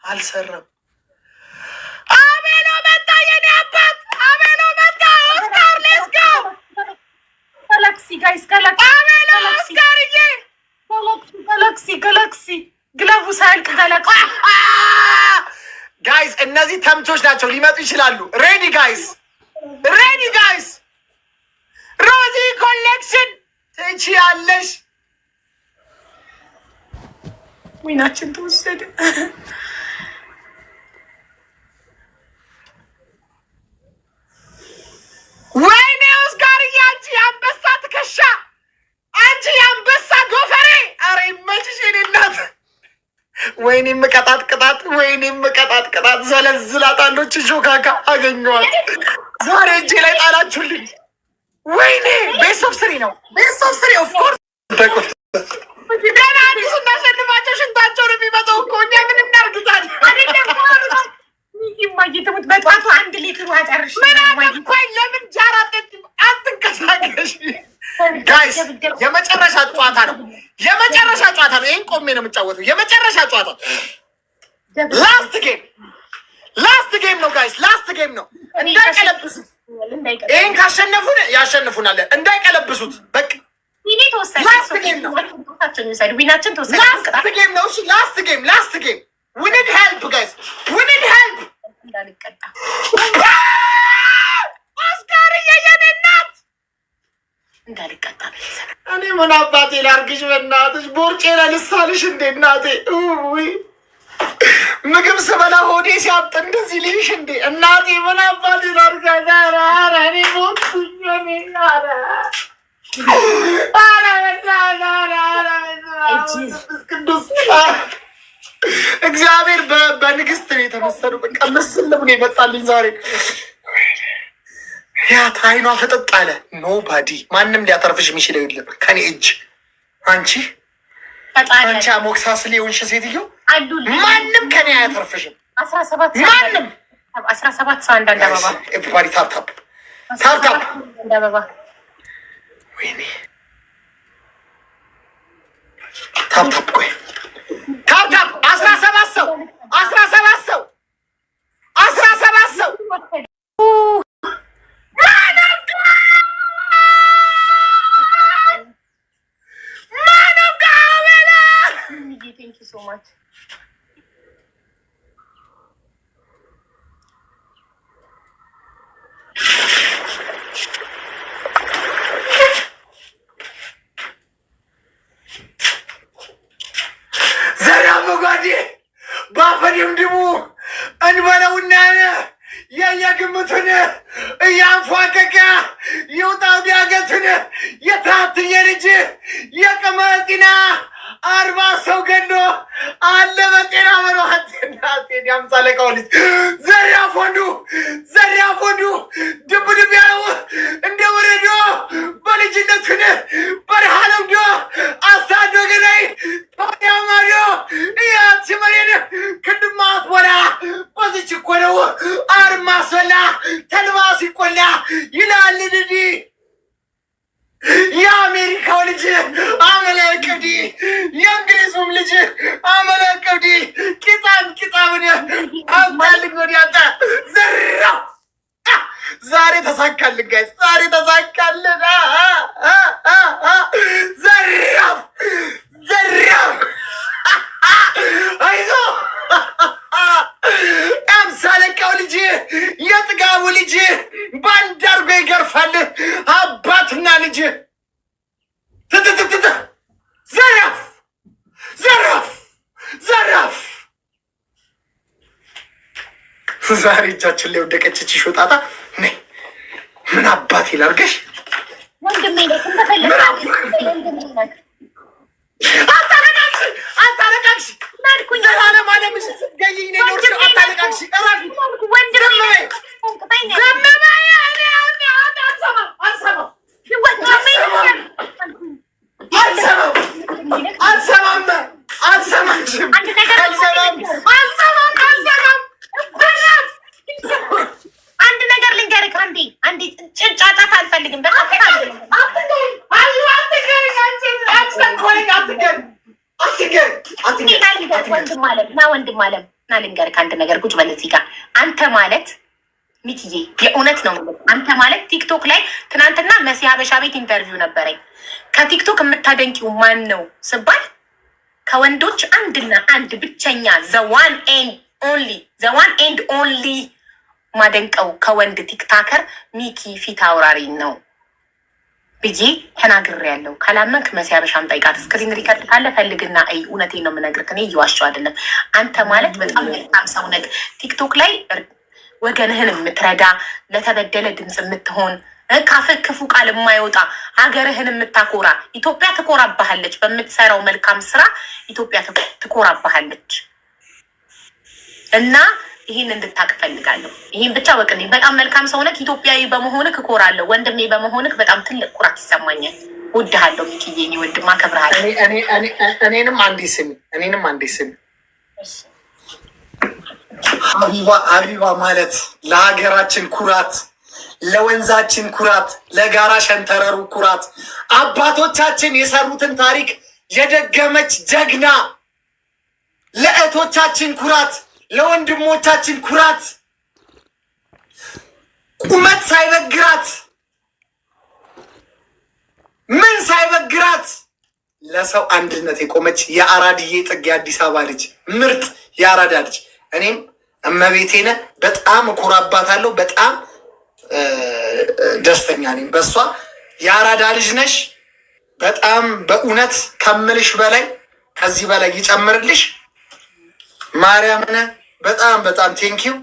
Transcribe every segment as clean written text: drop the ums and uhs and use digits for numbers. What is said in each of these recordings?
አልሰራም። አቤሎ መጣ፣ የኔ አባት አቤሎ መጣ። ኦስካር ሌትስ ጎ ጋላክሲ ጋይስ፣ ጋላክሲ አቤሎ ኦስካርዬ፣ ጋላክሲ ግላቡ ሳይልቅ ጋላክሲ ጋይስ። እነዚህ ተምቾች ናቸው፣ ሊመጡ ይችላሉ። ሬዲ ጋይስ፣ ሬዲ ጋይስ። ሮዚ ኮሌክሽን ትችያለሽ። ዊናችን ተወሰደ። ወይኔ ኦስካርዬ፣ አንቺ የአንበሳ ትከሻ፣ አንቺ የአንበሳ ጎፈሬ። አረ ይመችሽ የኔ እናት። ወይኔ ምቀጣት ቅጣት፣ ወይኔ ምቀጣት ቅጣት። ዘለዝላታለሁ። ሾካካ አገኘኋት ዛሬ እጄ ላይ ጣላችሁልኝ። ወይኔ ቤስት ኦፍ ስሪ ነው፣ ቤስት ኦፍ ስሪ ኦፍ ኮርስ። ገና አዲስ እናሸንፋቸው፣ ሽንታቸው ነው የሚመጣው እኮ። እኛ ምን እናርግታል? ማየትሙት በጧቱ 1 ሊትር ውሃ ጨርሽ። ለምን ጃራ አትንቀሳቀሽ? ጋይስ የመጨረሻ ጨዋታ ነው፣ የመጨረሻ ጨዋታ ነው። ይህን ቆሜ ነው የምጫወተው። የመጨረሻ ጨዋታ ላስት ጌም፣ ላስት ጌም ነው ጋይስ፣ ላስት ጌም ነው። እንዳይቀለብሱት። ይህን ካሸነፉን ያሸንፉናል። እንዳይቀለብሱት በቃ። ላስት ጌም ነው፣ ላስት ጌም ነው። እሺ ላስት ጌም፣ ላስት ጌም። we need help guys, we need help። እንዳልቀጣ ኦስካር የኔ እናት እንዳልቀጣ። እኔ ምን አባቴ ላርግሽ? በእናትሽ ቦርጬ ለልሳልሽ እንዴ እናቴ። ምግብ ስበላ ሆዴ ሲያብጥ እንደዚህ ልይሽ እንዴ እናቴ? ምን አባቴ ላርጋ? ኧረ እኔ ሞትኩኝ። እግዚአብሔር በንግስት ነው የተመሰለው። በቃ ምስል ምን ይመጣልኝ ዛሬ። ያ ታይኗ ፍጥጥ አለ። ኖባዲ ማንም ሊያተርፍሽ የሚችለው የለም ከኔ እጅ። አንቺ አሞክሳስል የሆንሽ ሴትዮ ማንም ከኔ አያተርፍሽም። 17 ማንም 17 ሰው አንዳንድ አበባ ኤቭሪባዲ ታፕ አንድ አበባ። ወይኔ ታፕ ቆይ ታፕ 17 ሰው 17 ሰው 17 ሰው Thank you so much. ባፈሪም ድሙ እንበለውና የየግምቱን እያንፏቀቀ ይውጣው ዲያገቱን የታትየ ልጅ የቀመጢና 40 ሰው ገሎ አለ በጤና በረሃት እናቴ ያምሳለቀው ልጅ ዘሪያፍ ወንዱ ድብድብ ያው እንደ ወረዶ በልጅነቱን በረሃ ለምዶ አሳዶ ገዳይ ታዲያማዶ ያትመሬን ክንድማት ወራ ወዝች እኮ ነው አርማሶላ ተልባ ሲቆላ ይላል ድዲ የአሜሪካው ልጅ አመለከዲ የእንግሊዙም ልጅ አመለከዲ ቂጣምን አባልግ ወዲያታ ዘራ ዛሬ ተሳካልን ጋይስ፣ ዛሬ ተሳካልን። ዘራፍ አይዞ አምሳለቃው ልጅ የጥጋቡ ልጅ ባንድ አርጎ ይገርፋል አባትና ልጅ። ዘራፍ ዛሬ እጃችን ላይ ወደቀች እቺ ሾጣጣ። ነይ ምን አባቴ ላርገሽ? ወንድሜ ነው አታለቃቅሽ ናልኩኝ አለማለምሽ ገይኝ ነው ነው አታለቃቅሽ እራፊ ወንድሜ ዘመባያ አልሰማም። አንድ ነገር ልንገርህ። አንዴ ጭንጫጫት አልፈልግም። በቃ ወንድም አለም ና ልንገርህ አንድ ነገር ቁጭ በል እዚህ ጋር አንተ ማለት ሚኪዬ የእውነት ነው አንተ ማለት ቲክቶክ ላይ ትናንትና መሲ ሀበሻ ቤት ኢንተርቪው ነበረኝ ከቲክቶክ የምታደንቂው ማን ነው ስባል ከወንዶች አንድና አንድ ብቸኛ the one and only ማደንቀው ከወንድ ቲክታከር ሚኪ ፊት አውራሪ ነው ብዬ ተናግሬያለሁ። ካላመንክ መሲ ሀበሻም ጠይቃት። ስክሪን ሪከርድ ካለ ፈልግና አይ እውነቴን ነው የምነግርህ። እኔ እየዋሸሁ አይደለም። አንተ ማለት በጣም መልካም ሰው ነህ። ቲክቶክ ላይ ወገንህን የምትረዳ ለተበደለ ድምፅ የምትሆን ካፍህ ክፉ ቃል የማይወጣ ሀገርህን የምታኮራ ኢትዮጵያ ትኮራባሃለች። በምትሰራው መልካም ስራ ኢትዮጵያ ትኮራባሃለች እና ይህን እንድታቅ ፈልጋለሁ። ይህን ብቻ ወቅልኝ። በጣም መልካም ሰው ነህ። ኢትዮጵያዊ በመሆንክ እኮራለሁ። ወንድሜ በመሆንክ በጣም ትልቅ ኩራት ይሰማኛል። እወድሃለሁ ሚኪዬ፣ እኔ ወንድም አከብርሃለሁ። እኔንም አንዴ ስሚ ሀቢባ ማለት ለሀገራችን ኩራት፣ ለወንዛችን ኩራት፣ ለጋራ ሸንተረሩ ኩራት፣ አባቶቻችን የሰሩትን ታሪክ የደገመች ጀግና፣ ለእህቶቻችን ኩራት፣ ለወንድሞቻችን ኩራት፣ ቁመት ሳይበግራት ምን ሳይበግራት ለሰው አንድነት የቆመች የአራድዬ ጥግ የአዲስ አበባ ልጅ ምርጥ የአራዳ ልጅ። እኔም እመቤቴነ በጣም እኮራባታለሁ። በጣም ደስተኛ ነኝ በሷ። የአራዳ ልጅ ነሽ። በጣም በእውነት ከምልሽ በላይ ከዚህ በላይ ይጨምርልሽ። ማርያምነ በጣም ቴንኪው።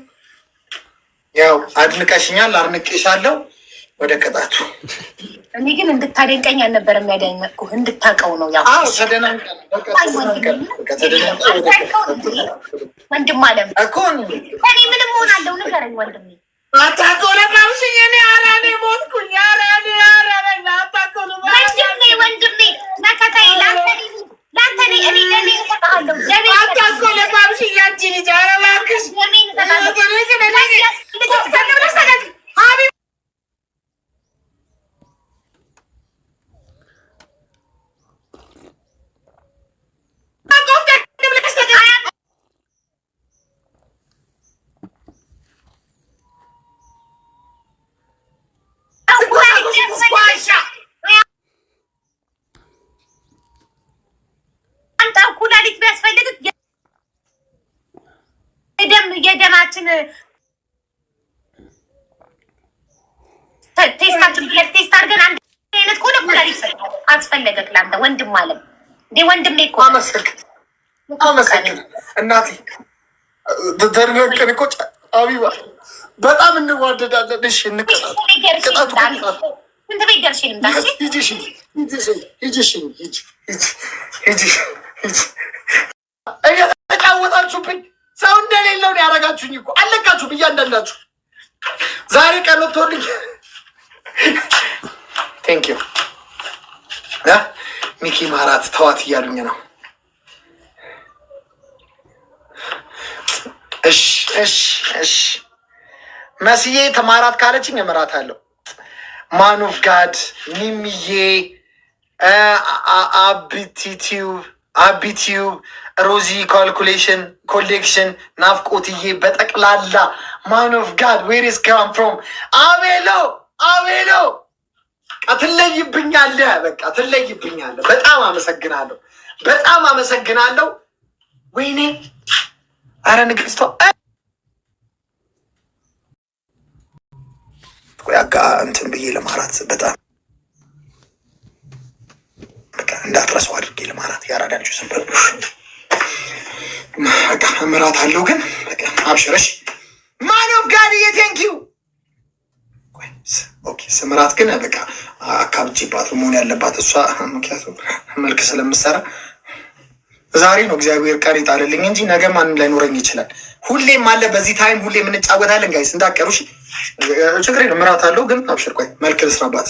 ያው አድንቀሽኛል፣ አድንቄሻለሁ። ወደ ቅጣቱ እኔ ግን እንድታደንቀኝ አልነበረ የሚያደንቅኩህ እንድታውቀው ነው። ያው ወንድም አለም እኮ እኔ ምንም ሆናለሁ ንገረኝ ወንድሜ። ወንድሜ መከታዬ ለአንተ እኔ ለኔ እሰጥሃለሁ። ኩላሊት ቢያስፈልግ የደማችን ቴስት አድርገን አንድ አይነት ከሆነ ኩላሊት አስፈለገክ ለአንተ ወንድም አለም እንዴ ወንድሜ እኮ አመሰግን እናቴ ተደረቀን እኮ ሀቢባ በጣም እንዋደዳለን። እሺ እንቀጣቱ ስንት ቤት ደርሼ ልምጣ? እየተጫወታችሁብኝ ሰው እንደሌለው ነው ያደረጋችሁኝ እኮ አለቃችሁ እያንዳንዳችሁ። ዛሬ ቀን ወጥቶልኝ ቴንክ ዩ ሚኪ ማራት ተዋት እያሉኝ ነው። እሺ መስዬ ተማራት ካለችኝ እምራታለሁ። ማን ኦፍ ጋድ ሚሚዬ አቢቲዩብ ሮዚ ካልኩሌሽን ኮሌክሽን ናፍቆትዬ በጠቅላላ ማን ኦፍ ጋድ ዌር ኢዝ ካም ፍሮም አቤሎ ትለይብኛለህ። በቃ ትለይብኛለህ። በጣም አመሰግናለሁ። ወይኔ አረ ንግስቷ ያጋ እንትን ብዬ ለማራት በጣም በቃ እንዳትረሳው አድርጌ ለማራት ያራዳ ልጅ ሰንበር በቃ እምራት አለው። ግን በቃ አብሽረሽ ማን ኦፍ ጋድ ቴንኪዩ። ኦኬ ስምራት ግን በቃ አካብቼባት መሆን ያለባት እሷ፣ ምክንያቱም መልክ ስለምሰራ ዛሬ ነው እግዚአብሔር ቀን ይጣልልኝ እንጂ ነገ ማንም ላይኖረኝ ይችላል። ሁሌም አለ በዚህ ታይም ሁሌም እንጫወታለን። ጋይስ እንዳቀሩ ችግር የለም። ምራት አለው ግን አብሽር። ቆይ መልክ ልስራባት።